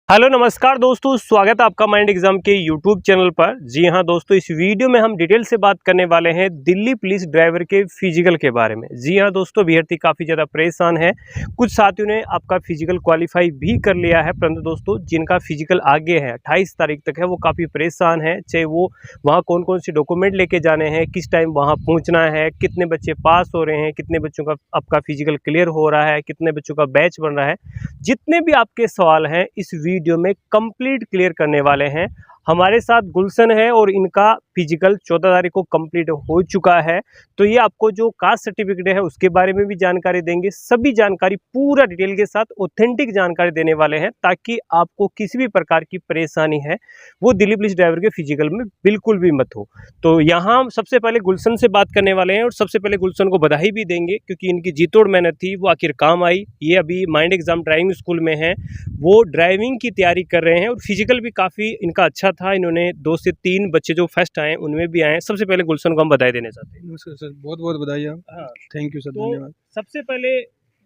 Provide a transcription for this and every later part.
Hello नमस्कार दोस्तों, स्वागत है आपका माइंड एग्जाम के यूट्यूब चैनल पर। जी हाँ दोस्तों, इस वीडियो में हम डिटेल से बात करने वाले हैं दिल्ली पुलिस ड्राइवर के फिजिकल के बारे में। जी हाँ दोस्तों, अभ्यर्थी काफ़ी ज़्यादा परेशान है। कुछ साथियों ने आपका फिजिकल क्वालिफाई भी कर लिया है, परंतु दोस्तों जिनका फिजिकल आगे है 28 तारीख तक है, वो काफ़ी परेशान है। चाहे वो वहाँ कौन कौन से डॉक्यूमेंट लेके जाने हैं, किस टाइम वहाँ पहुँचना है, कितने बच्चे पास हो रहे हैं, कितने बच्चों का आपका फिजिकल क्लियर हो रहा है, कितने बच्चों का बैच बन रहा है, जितने भी आपके सवाल हैं इस वीडियो में कंप्लीट क्लियर करने वाले हैं। हमारे साथ गुलशन है और इनका फिजिकल 14 तारीख को कंप्लीट हो चुका है। तो ये आपको जो कास्ट सर्टिफिकेट है उसके बारे में भी जानकारी देंगे। सभी जानकारी पूरा डिटेल के साथ ऑथेंटिक जानकारी देने वाले हैं, ताकि आपको किसी भी प्रकार की परेशानी है वो दिल्ली पुलिस ड्राइवर के फिजिकल में बिल्कुल भी मत हो। तो यहाँ सबसे पहले गुलशन से बात करने वाले हैं और सबसे पहले गुलशन को बधाई भी देंगे, क्योंकि इनकी जी तोड़ मेहनत थी वो आखिर काम आई। ये अभी माइंड एग्जाम ड्राइविंग स्कूल में हैं, वो ड्राइविंग की तैयारी कर रहे हैं और फिजिकल भी काफ़ी इनका अच्छा था। इन्होंने 2 से 3 बच्चे जो फर्स्ट आए उनमें भी आए। सबसे पहले गुलशन को हम बधाई देना चाहते हैं। नमस्कार सर, बहुत बहुत बधाई आप। हाँ, थैंक यू सर, तो धन्यवाद। सबसे पहले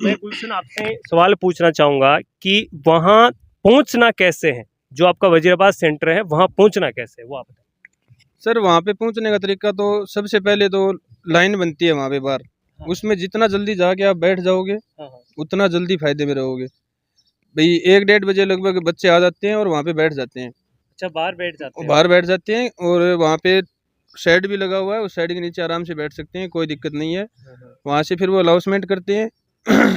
मैं गुलशन आपसे सवाल पूछना चाहूँगा कि वहाँ पहुँचना कैसे है, जो आपका वजीराबाद सेंटर है वहाँ पहुँचना कैसे है वो आप बताएं। सर वहाँ पे पहुँचने का तरीका तो सबसे पहले तो लाइन बनती है वहाँ पे बाहर। हाँ। उसमें जितना जल्दी जाके आप बैठ जाओगे हाँ हाँ। उतना जल्दी फायदे में रहोगे। भाई 1-1:30 बजे लगभग बच्चे आ जाते हैं और वहाँ पे बैठ जाते हैं। अच्छा, बाहर बैठ जाते हैं। बाहर बैठ जाते हैं और वहाँ पे शेड भी लगा हुआ है, उस शेड के नीचे आराम से बैठ सकते हैं, कोई दिक्कत नहीं है। हाँ हाँ। वहाँ से फिर वो अनाउंसमेंट करते हैं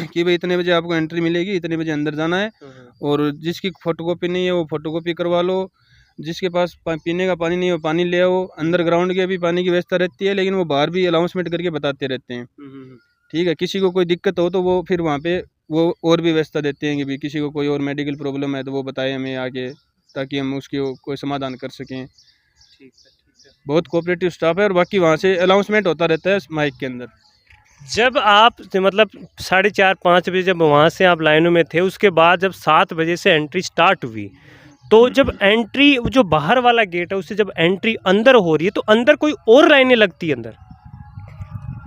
कि भाई इतने बजे आपको एंट्री मिलेगी, इतने बजे अंदर जाना है। हाँ हाँ। और जिसकी फोटोकॉपी नहीं है वो फोटोकॉपी करवा लो, जिसके पास पीने का पानी नहीं है वो पानी ले आओ। अंदर ग्राउंड के भी पानी की व्यवस्था रहती है, लेकिन वो बाहर भी अनाउंसमेंट करके बताते रहते हैं। ठीक है, किसी को कोई दिक्कत हो तो वो फिर वहाँ पे वो और भी व्यवस्था देते हैं कि भाई किसी को कोई और मेडिकल प्रॉब्लम है तो वो बताए हमें आके, ताकि हम उसकी कोई समाधान कर सकें। ठीक है। बहुत कोऑपरेटिव स्टाफ है और बाकी वहाँ से अनाउंसमेंट होता रहता है माइक के अंदर। जब आप मतलब 4:30-5 बजे जब वहाँ से आप लाइनों में थे, उसके बाद जब 7 बजे से एंट्री स्टार्ट हुई, तो जब एंट्री जो बाहर वाला गेट है उससे जब एंट्री अंदर हो रही है, तो अंदर कोई और लाइनें लगती है अंदर?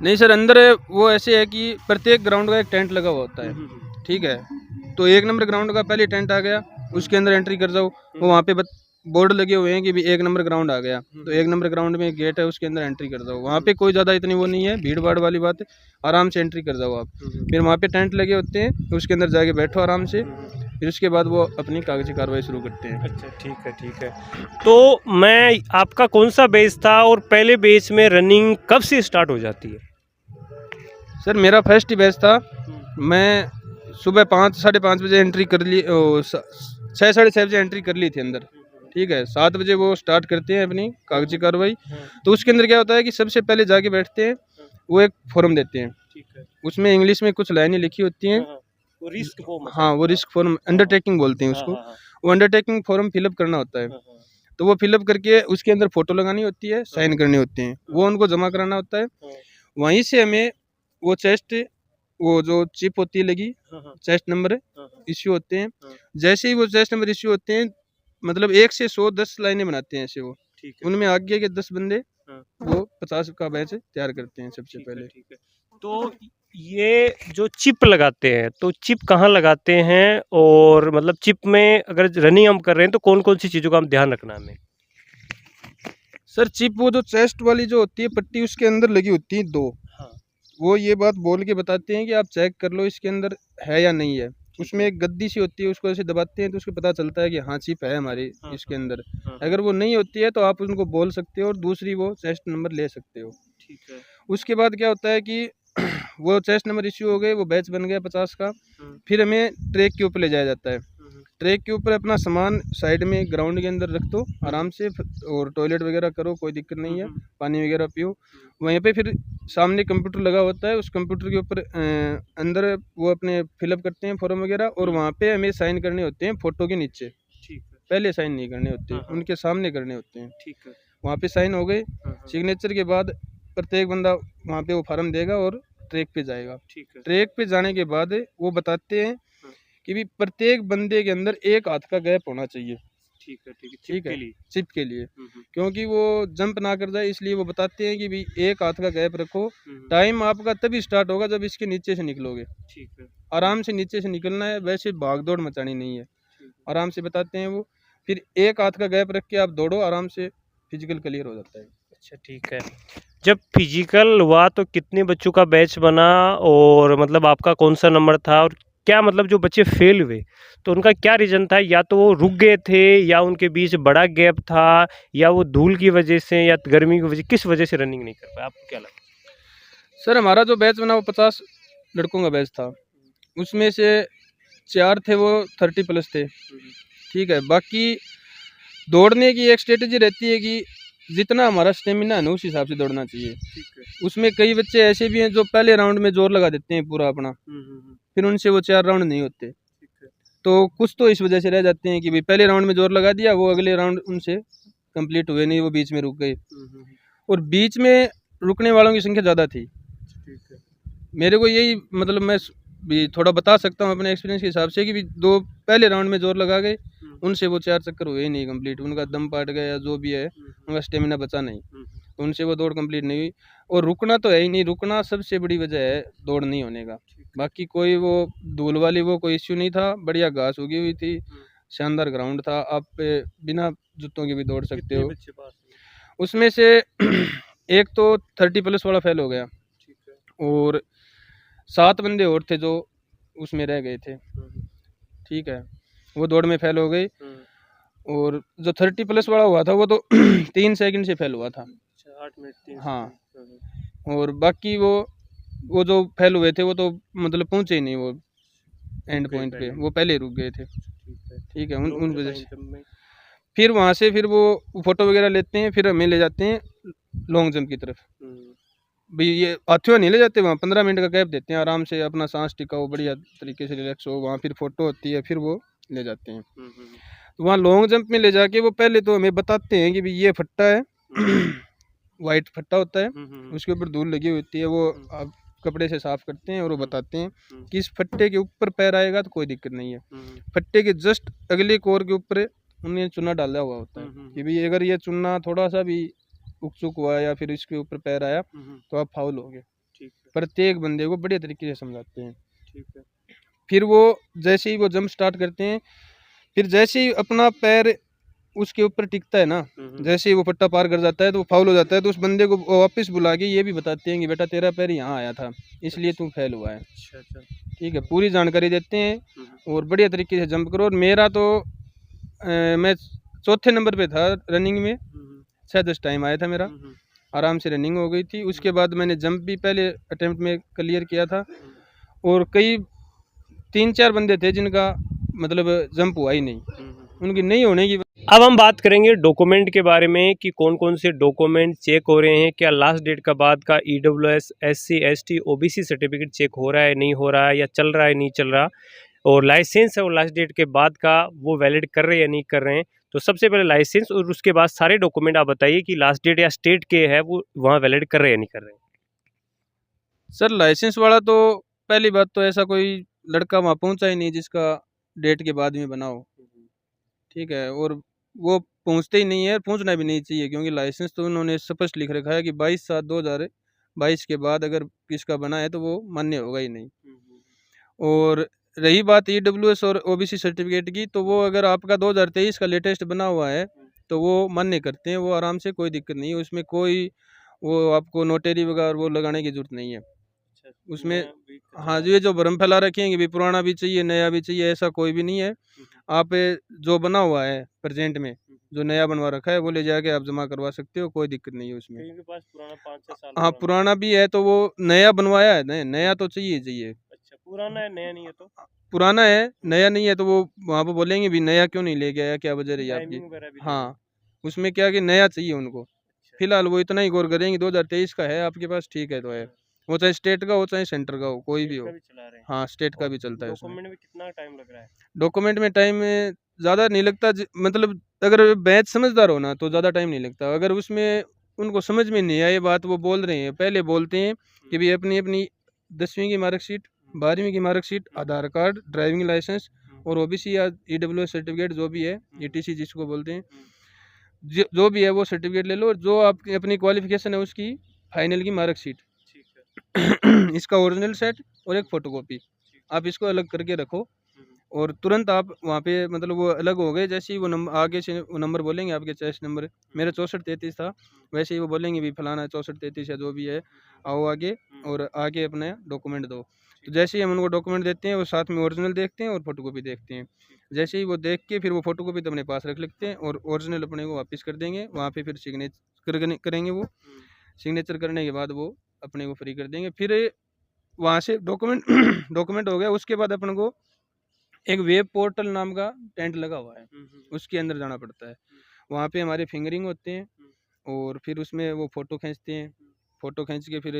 नहीं सर, अंदर वो ऐसे है कि प्रत्येक ग्राउंड का एक टेंट लगा हुआ होता है। ठीक है, तो 1 नंबर ग्राउंड का पहले टेंट आ गया, उसके अंदर एंट्री कर जाओ। वो वहाँ पे बोर्ड लगे हुए हैं कि भी 1 नंबर ग्राउंड आ गया, तो 1 नंबर ग्राउंड में एक गेट है, उसके अंदर एंट्री कर जाओ। वहाँ पे कोई ज़्यादा इतनी वो नहीं है, भीड़ भाड़ वाली बात है, आराम से एंट्री कर जाओ आप। फिर वहाँ पे टेंट लगे होते हैं, उसके अंदर जाके बैठो आराम से, फिर उसके बाद वो अपनी कागजी कार्रवाई शुरू करते हैं। अच्छा, ठीक है। तो मैं आपका कौन सा बेच था और पहले बेच में रनिंग कब से स्टार्ट हो जाती है? सर मेरा फर्स्ट ही बैच था। मैं सुबह 5 साढ़े 5 बजे एंट्री कर ली, 6 साढ़े 6 बजे एंट्री कर ली थी अंदर। ठीक है, 7 बजे वो स्टार्ट करते हैं अपनी कागजी कार्रवाई। तो उसके अंदर क्या होता है कि सबसे पहले जाके बैठते हैं, वो एक फॉर्म देते हैं। ठीक है। उसमें इंग्लिश में कुछ लाइनें लिखी होती हैं। वो रिस्क फॉर्म। हाँ, वो रिस्क फॉर्म, अंडरटेकिंग बोलते हैं उसको। वो अंडरटेकिंग फॉर्म फिलअप करना होता है। तो वो फिलअप करके उसके अंदर फोटो लगानी होती है, साइन करने होते हैं, वो उनको जमा कराना होता है। वहीं से हमें वो चेस्ट, वो जो चिप होती है लगी, चेस्ट नंबर इश्यू होते हैं। जैसे ही वो चेस्ट नंबर इश्यू होते हैं, मतलब 1 से 110 लाइनें बनाते हैं ऐसे वो। उनमें आगे के 10 बंदे वो 50 का बैच तैयार करते हैं सबसे पहले। ठीक है। तो ये जो चिप लगाते हैं, तो चिप कहाँ लगाते हैं, और मतलब चिप में अगर रनिंग हम कर रहे हैं तो कौन कौन सी चीज़ों का हम ध्यान रखना है हमें? सर चिप वो जो चेस्ट वाली जो होती है पट्टी, उसके अंदर लगी होती है 2। हाँ। वो ये बात बोल के बताते हैं कि आप चेक कर लो इसके अंदर है या नहीं है। उसमें एक गद्दी सी होती है, उसको ऐसे दबाते हैं तो उसको पता चलता है कि हाँ चिप है हमारी इसके अंदर। अगर वो नहीं होती है तो आप उनको बोल सकते हो और दूसरी वो चेस्ट नंबर ले सकते हो। ठीक है। उसके बाद क्या होता है कि वो चेस्ट नंबर इश्यू हो गए, वो बैच बन गया 50 का। फिर हमें ट्रैक के ऊपर ले जाया जाता है। ट्रैक के ऊपर अपना सामान साइड में ग्राउंड के अंदर रख दो आराम से, और टॉयलेट वगैरह करो, कोई दिक्कत नहीं है, पानी वगैरह पियो। वहीं पे फिर सामने कंप्यूटर लगा होता है, उस कंप्यूटर के ऊपर अंदर वो अपने फिलअप करते हैं फॉर्म वगैरह, और वहाँ पे हमें साइन करने होते हैं फोटो के नीचे। ठीक है। पहले साइन नहीं करने होते, उनके सामने करने होते हैं। ठीक है। वहाँ पे साइन हो गए, सिग्नेचर के बाद प्रत्येक बंदा वहाँ पे वो फार्म देगा और ट्रैक पे जाएगा। ठीक है। ट्रैक पे जाने के बाद वो बताते हैं कि भी प्रत्येक बंदे के अंदर एक हाथ का गैप होना चाहिए। ठीक है। ठीक है, चिप के लिए, क्योंकि वो जंप ना कर जाए, इसलिए वो बताते हैं कि भी एक हाथ का गैप रखो। टाइम आपका तभी स्टार्ट होगा जब इसके नीचे से निकलोगे। ठीक है। आराम से नीचे से निकलना है, वैसे भाग दौड़ मचानी नहीं है। आराम से बताते हैं वो। फिर एक हाथ का गैप रख के आप दौड़ो, आराम से फिजिकल क्लियर हो जाता है। अच्छा, ठीक है। जब फिजिकल हुआ तो कितने बच्चों का बैच बना, और मतलब आपका कौन सा नंबर था, और क्या मतलब जो बच्चे फेल हुए तो उनका क्या रीज़न था? या तो वो रुक गए थे, या उनके बीच बड़ा गैप था, या वो धूल की वजह से या गर्मी की वजह, किस वजह से रनिंग नहीं कर पाए? आपको क्या लगता सर हमारा जो बैच बना वो 50 लड़कों का बैच था। उसमें से 4 थे वो 30+ थे, ठीक है। बाकी दौड़ने की एक स्ट्रेटेजी रहती है कि जितना हमारा स्टेमिना है ना उस हिसाब से दौड़ना चाहिए। उसमें कई बच्चे ऐसे भी हैं जो पहले राउंड में जोर लगा देते हैं पूरा अपना, फिर उनसे वो 4 राउंड नहीं होते। तो कुछ तो इस वजह से रह जाते हैं कि भाई पहले राउंड में जोर लगा दिया, वो अगले राउंड उनसे कंप्लीट हुए नहीं, वो बीच में रुक गए। और बीच में रुकने वालों की संख्या ज़्यादा थी। मेरे को यही मतलब मैं भी थोड़ा बता सकता हूँ अपने एक्सपीरियंस के हिसाब से कि भी दो पहले राउंड में जोर लगा गए, उनसे वो 4 चक्कर हुए ही नहीं कंप्लीट, उनका दम पाट गया या जो भी है, उनका स्टेमिना बचा नहीं, तो उनसे वो दौड़ कंप्लीट नहीं हुई। और रुकना तो है ही नहीं, रुकना सबसे बड़ी वजह है दौड़ नहीं होने का। बाकी कोई वो धूल वाली वो कोई इश्यू नहीं था, बढ़िया घास उगी हुई थी, शानदार ग्राउंड था, आप बिना जूतों के भी दौड़ सकते हो। उसमें से एक तो 30+ वाला फेल हो गया, और 7 बंदे और थे जो उसमें रह गए थे, ठीक है, वो दौड़ में फेल हो गई। और जो 30+ वाला हुआ था वो तो 3 सेकंड से फेल हुआ था। 8 मिनट। हाँ, और बाकी वो जो फेल हुए थे वो तो मतलब पहुंचे ही नहीं वो एंड पॉइंट पे, वो पहले रुक गए थे, ठीक है। उन वजह से फिर वहाँ से फिर वो फोटो वगैरह लेते हैं, फिर हमें ले जाते हैं लॉन्ग जंप की तरफ। भाई ये हाथियों नहीं ले जाते, वहाँ 15 मिनट का गैप देते हैं, आराम से अपना सांस टिकाओ, बढ़िया तरीके से रिलैक्स हो, वहाँ फिर फोटो होती है, फिर वो ले जाते हैं। तो वहाँ लॉन्ग जंप में ले जाके वो पहले तो हमें बताते हैं कि भाई ये फट्टा है, वाइट फट्टा होता है, उसके ऊपर धूल लगी होती है, वो आप कपड़े से साफ करते हैं, और वो बताते हैं कि इस फट्टे के ऊपर पैर आएगा तो कोई दिक्कत नहीं है, फट्टे के जस्ट अगले कोर के ऊपर उन्हें चूना डाला हुआ होता है कि भाई अगर ये चूना थोड़ा सा भी उकचुक हुआ या फिर इसके ऊपर पैर आया तो आप फाउल होगे। प्रत्येक बंदे को बढ़िया तरीके से समझाते हैं। फिर वो जैसे ही वो जंप स्टार्ट करते हैं, फिर जैसे ही अपना पैर उसके ऊपर टिकता है ना, जैसे ही वो पट्टा पार कर जाता है तो वो फाउल हो जाता है, तो उस बंदे को वापस बुला के ये भी बताते हैं कि बेटा तेरा पैर यहाँ आया था इसलिए तू फेल हुआ है, ठीक है। पूरी जानकारी देते हैं और बढ़िया तरीके से जंप करो। और मेरा तो मैं चौथे नंबर पे था रनिंग में, 6-10 टाइम आया था मेरा, आराम से रनिंग हो गई थी। उसके बाद मैंने जंप भी पहले अटेम्प्ट में क्लियर किया था, और कई 3-4 बंदे थे जिनका मतलब जंप हुआ ही नहीं, उनकी नहीं होने की। अब हम बात करेंगे डॉक्यूमेंट के बारे में कि कौन कौन से डॉक्यूमेंट चेक हो रहे हैं, क्या लास्ट डेट का बाद का EWS SC ST OBC certificate check हो रहा है, नहीं हो रहा है, या चल रहा है, नहीं चल रहा, और लाइसेंस है वो लास्ट डेट के बाद का वो वैलिड कर रहे हैं या नहीं कर रहे हैं। तो सबसे पहले लाइसेंस, और उसके बाद सारे डॉक्यूमेंट आप बताइए कि लास्ट डेट या स्टेट के है वो वहाँ वैलिड कर रहे हैं या नहीं कर रहे हैं। सर लाइसेंस वाला तो पहली बात तो ऐसा कोई लड़का वहाँ पहुँचा ही नहीं जिसका डेट के बाद में बना हो, ठीक है, और वो पहुँचते ही नहीं है, पहुँचना भी नहीं चाहिए, क्योंकि लाइसेंस तो उन्होंने स्पष्ट लिख रखा है कि 22/7/2022 के बाद अगर किसका बना है तो वो मान्य होगा ही नहीं। और रही बात EWS और OBC सर्टिफिकेट की, तो वो अगर आपका 2023 का लेटेस्ट बना हुआ है तो वो मान्य करते हैं, वो आराम से, कोई दिक्कत नहीं है उसमें, कोई वो आपको नोटेरी वगैरह वो लगाने की जरूरत नहीं है उसमें। हाँ जी, ये जो भ्रम फैला रखे हैं कि भी पुराना भी चाहिए नया भी चाहिए, ऐसा कोई भी नहीं है। आप जो बना हुआ है प्रेजेंट में, जो नया बनवा रखा है वो ले जाके आप जमा करवा सकते हो, कोई दिक्कत नहीं है उसमें। पास पुराना 5-6 साल हाँ पुराना भी है तो वो नया बनवाया है, नया तो चाहिए। अच्छा, पुराना है नया नहीं है तो? पुराना है नया नहीं है तो वो वहाँ पे बोलेंगे भी नया क्यों नहीं ले गया, क्या वजह रही आपकी। हाँ, उसमें क्या कि नया चाहिए उनको। फिलहाल वो इतना ही गौर करेंगे 2023 का है आपके पास, ठीक है तो है, वो चाहे स्टेट का हो चाहे सेंटर का हो, कोई भी हो। हाँ, स्टेट का भी चलता है उसमें। डॉक्यूमेंट में कितना टाइम लग रहा है? डॉक्यूमेंट में टाइम ज़्यादा नहीं लगता, मतलब अगर बैच समझदार हो ना तो ज़्यादा टाइम नहीं लगता। अगर उसमें उनको समझ में नहीं आए बात, वो बोल रहे हैं, पहले बोलते हैं कि भाई अपनी 10वीं की मार्कशीट, 12वीं की मार्कशीट, आधार कार्ड, ड्राइविंग लाइसेंस और OBC या EWS सर्टिफिकेट जो भी है, ETC जिसको बोलते हैं, जो भी है वो सर्टिफिकेट ले लो, और जो आपकी अपनी क्वालिफिकेशन है उसकी फाइनल की मार्कशीट, इसका ओरिजिनल सेट और एक फ़ोटोकॉपी, आप इसको अलग करके रखो। और तुरंत आप वहाँ पे मतलब वो अलग हो गए। जैसे ही वो नंबर आगे से वो नंबर बोलेंगे आपके चेस्ट नंबर, मेरा 6433 था, वैसे ही वो बोलेंगे भी फलाना 6433 या जो भी है, आओ आगे और आगे अपने डॉक्यूमेंट दो। तो जैसे ही हम उनको डॉक्यूमेंट देते हैं वो साथ में ओरिजिनल देखते हैं और फोटोकॉपी देखते हैं। जैसे ही वो देख के फिर वो फोटोकॉपी तो अपने पास रख लेते हैं और ओरिजिनल अपने को वापस कर देंगे। वहाँ पे फिर सिग्नेचर करेंगे वो, सिग्नेचर करने के बाद वो अपने को फ्री कर देंगे। फिर वहाँ से डॉक्यूमेंट डॉक्यूमेंट हो गया, उसके बाद अपन को एक वेब पोर्टल नाम का टेंट लगा हुआ है, उसके अंदर जाना पड़ता है। वहाँ पे हमारे फिंगरिंग होते हैं और फिर उसमें वो फ़ोटो खींचते हैं। फ़ोटो खींच के फिर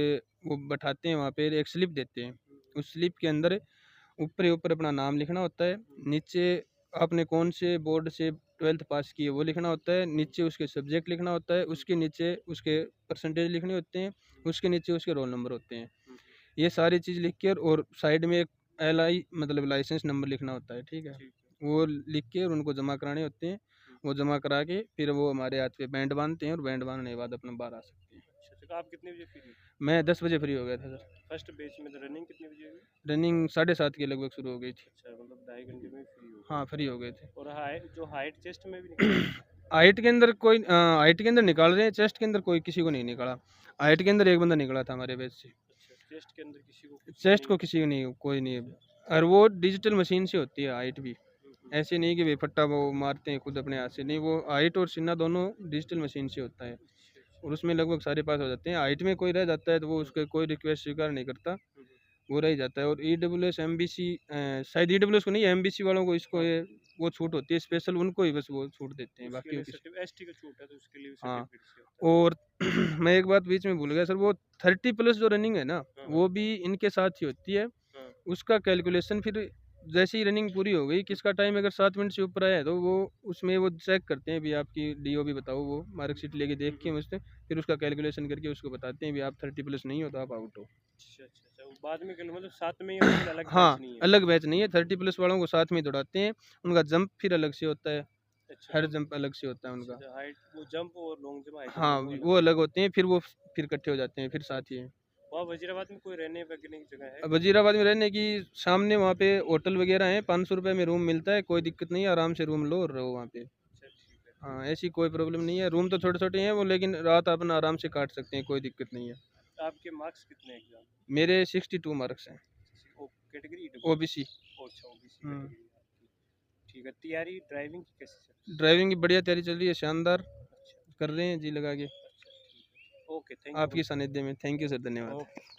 वो बैठाते हैं वहाँ पे, एक स्लिप देते हैं। उस स्लिप के अंदर ऊपर ही ऊपर अपना नाम लिखना होता है, नीचे आपने कौन से बोर्ड से 12th पास की है वो लिखना होता है, नीचे उसके सब्जेक्ट लिखना होता है, उसके नीचे उसके परसेंटेज लिखने होते हैं, उसके नीचे उसके रोल नंबर होते हैं। ये सारी चीज़ लिख के और साइड में एक LI मतलब लाइसेंस नंबर लिखना होता है, ठीक है? वो लिख के और उनको जमा कराने होते हैं। वो जमा करा के फिर वो हमारे हाथ पे बैंड बांधते हैं और बैंड बांधने के बाद अपना बाहर आ सकते हैं। अच्छा, तो आप कितने बजे फ्री हुए? मैं 10 बजे फ्री हो गया था सर। फर्स्ट बैच में तो रनिंग कितने बजे हुई? रनिंग 7:30 के लगभग शुरू हो गई थी। अच्छा, मतलब 2.5 घंटे में फ्री हो गए। हाँ, फ्री हो गए थे। और हाइट चेस्ट में भी निकला? हाइट के अंदर कोई हाइट के अंदर निकाल रहे हैं, चेस्ट के अंदर कोई किसी को नहीं निकाला। हाइट के अंदर एक बंदा निकला था हमारे बैच से। अच्छा, चेस्ट के अंदर किसी को कुछ चेस्ट को नहीं? किसी को नहीं, कोई नहीं है। और वो डिजिटल मशीन से होती है हाइट भी। ऐसे नहीं कि बेफट्टा वो मारते हैं खुद अपने हाथ से, नहीं, वो हाइट और सीना दोनों डिजिटल मशीन से होता है और उसमें लगभग सारे पास हो जाते हैं। हाइट में कोई रह जाता है तो वो उसका कोई रिक्वेस्ट स्वीकार नहीं करता, वो रह ही जाता है। और EWS MBC शायद EWS को नहीं, MBC वालों को इसको ये वो छूट होती है स्पेशल, उनको ही बस वो छूट देते हैं, बाकी किसी। एसटी का छूट है तो उसके लिए हाँ, सर्टिफिकेट से होता है। और मैं एक बात बीच में भूल गया सर, वो 30+ जो रनिंग है ना, वो भी इनके साथ ही होती है। हाँ। उसका कैलकुलेशन फिर जैसे ही रनिंग पूरी हो गई, किसका टाइम अगर 7 मिनट से ऊपर आया है तो वो उसमें वो चेक करते हैं भी आपकी DOB बताओ, वो मार्कशीट लेके देख के मुझसे फिर उसका कैलकुलेशन करके उसको बताते हैं भी आप 30+ नहीं हो तो आप आउट हो। अच्छा अच्छा अच्छा, वो बाद में मतलब साथ में ही है, लेकिन अलग हाँ, बैच नहीं है? अलग बैच नहीं है, 30+ वालों को साथ में ही दौड़ाते हैं। उनका जंप फिर अलग से होता है, अच्छा, हर जंप अलग से होता है उनका। अच्छा, हाइट वो जंप और लॉन्ग जंप, हाई जंप हाँ, दोनों वो अलग? अलग होते हैं, फिर वो फिर इकट्ठे हो जाते हैं, फिर साथ ही हैं। वहाँ वजीराबाद में कोई रहने वगैरह की जगह है? अब वजीराबाद में रहने की सामने वहाँ पे होटल वगैरह हैं, 500 रुपये में रूम मिलता है, कोई दिक्कत नहीं है, आराम से रूम लो और रहो वहाँ पे। अच्छा, ठीक है। हाँ, ऐसी कोई प्रॉब्लम नहीं है, रूम तो छोटे छोटे हैं वो, लेकिन रात अपना आराम से काट सकते हैं, कोई दिक्कत नहीं है। आपके मार्क्स कितने एग्जाम? मेरे 62 मार्क्स हैं, ओ कैटेगरी OBC। अच्छा, ओबीसी कैटेगरी आपकी। ठीक है, तैयारी ड्राइविंग की कैसी चल रही है? ड्राइविंग की बढ़िया तैयारी चल रही है, शानदार अच्छा कर रहे हैं जी लगा के, अच्छा, ठीक है, ओके, थैंक यू। आपकी सानिध्य में। थैंक यू सर, धन्यवाद। ओके।